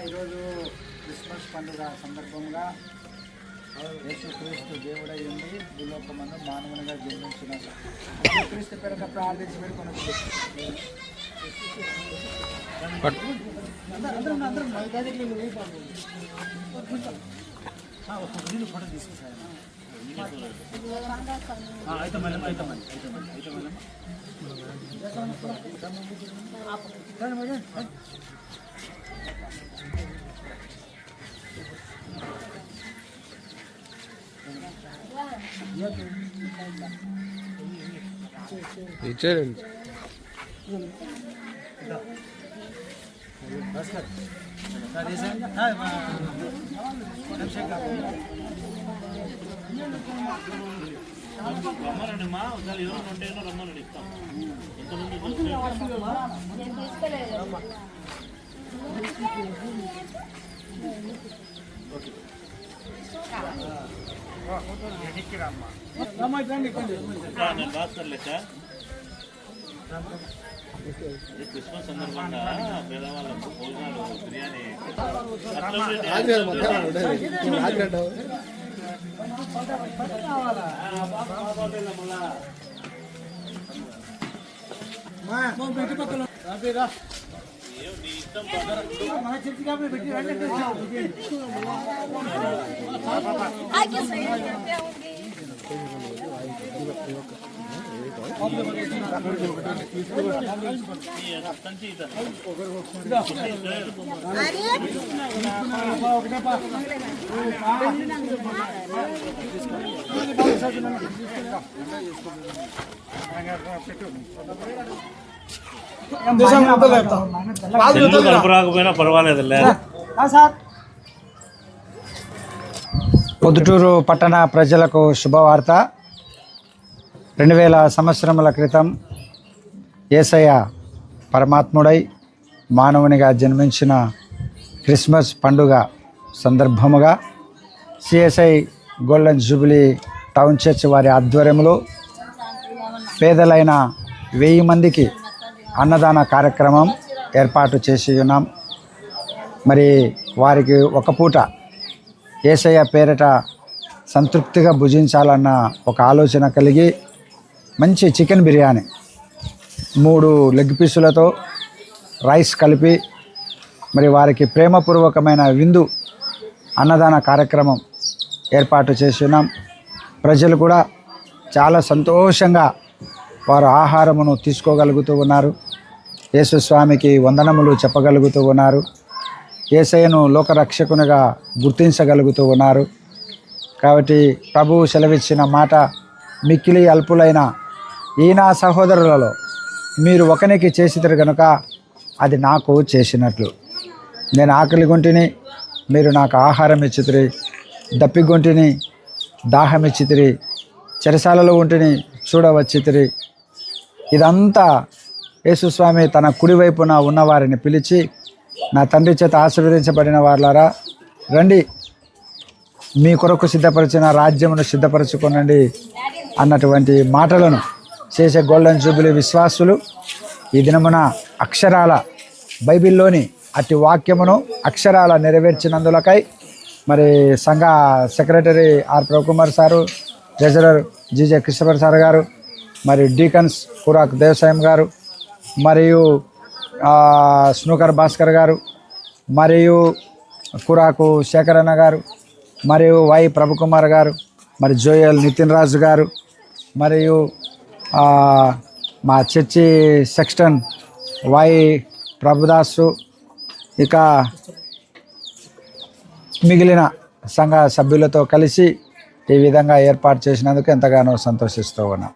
ఈరోజు క్రిస్మస్ పండుగ సందర్భంగా యేసుక్రీస్తు దేవుడై ఉండి భూలోకమందు మానవునిగా జన్మించిన యేసుక్రీస్తు పేరుట ప్రార్థించి పెట్టుకుని ఫోటో తీసుకుంటాను. ఇచ్చారండి రమ్మనండి మా ఒకసారి ఎవరు ఉంటేనో రమ్మనండి ఇస్తాం. ఎంతమంది భాస్కర్ లెక్క క్రిస్మస్ సందర్భంగా పేదవాళ్ళకు భోజనాలు బిర్యానీ రాకపోయినా పర్వాలేదు. పొద్దుటూరు పట్టణ ప్రజలకు శుభవార్త. 2000 సంవత్సరముల క్రితం యేసయ్య పరమాత్ముడై మానవునిగా జన్మించిన క్రిస్మస్ పండుగ సందర్భముగా CSI golden jubilee town church వారి ఆధ్వర్యంలో పేదలైన 1000 మందికి అన్నదాన కార్యక్రమం ఏర్పాటు చేసి ఉన్నాం. మరి వారికి ఒక పూట యేసయ్య పేరిట సంతృప్తిగా భుజించాలన్న ఒక ఆలోచన కలిగి మంచి చికెన్ బిర్యానీ 3 లెగ్ పీసులతో రైస్ కలిపి మరి వారికి ప్రేమపూర్వకమైన విందు అన్నదాన కార్యక్రమం ఏర్పాటు చేస్తున్నాం. ప్రజలు కూడా చాలా సంతోషంగా వారు ఆహారమును తీసుకోగలుగుతూ ఉన్నారు. యేసు స్వామికి వందనములు చెప్పగలుగుతూ ఉన్నారు. యేసయ్యను లోకరక్షకునిగా గుర్తించగలుగుతూ ఉన్నారు. కాబట్టి ప్రభువు సెలవిచ్చిన మాట, మిక్కిలి అల్పులైన ఈ నా సహోదరులలో మీరు ఒకనికి చేసిద్దరు కనుక అది నాకు చేసినట్లు. నేను ఆకలిగొంటిని, మీరు నాకు ఆహారం ఇచ్చితిరి, దప్పిగొంటిని, దాహం ఇచ్చితిరి, చెరసాలలో ఉంటిని చూడవచ్చితిరి. ఇదంతా యేసుస్వామి తన కుడివైపున ఉన్నవారిని పిలిచి, నా తండ్రి చేత ఆశీర్వదించబడిన వారులారా రండి, మీ కొరకు సిద్ధపరిచిన రాజ్యమును సిద్ధపరచుకోనండి అన్నటువంటి మాటలను చేసే గోల్డెన్ జూబిలీ విశ్వాసులు ఈ దినమున అక్షరాల బైబిల్లోని అతి వాక్యమును అక్షరాల నెరవేర్చినందులకై మరి సంఘ secretary R Prabhukumar sir, treasurer GJ Krishnapar sir గారు, మరి డీకన్స్ కురాక్ దేవసాయం గారు, మరియు స్నూకర్ భాస్కర్ గారు, మరియు కురాకు శేఖరన్న గారు, మరియు వై ప్రభుకుమార్ గారు, మరి జోయల్ నితిన్ రాజు గారు, మరియు మా చర్చి సెక్స్టన్ వై ప్రభుదాసు, ఇక మిగిలిన సంఘ సభ్యులతో కలిసి ఈ విధంగా ఏర్పాటు చేసినందుకు ఎంతగానో సంతోషిస్తూ ఉన్నాం.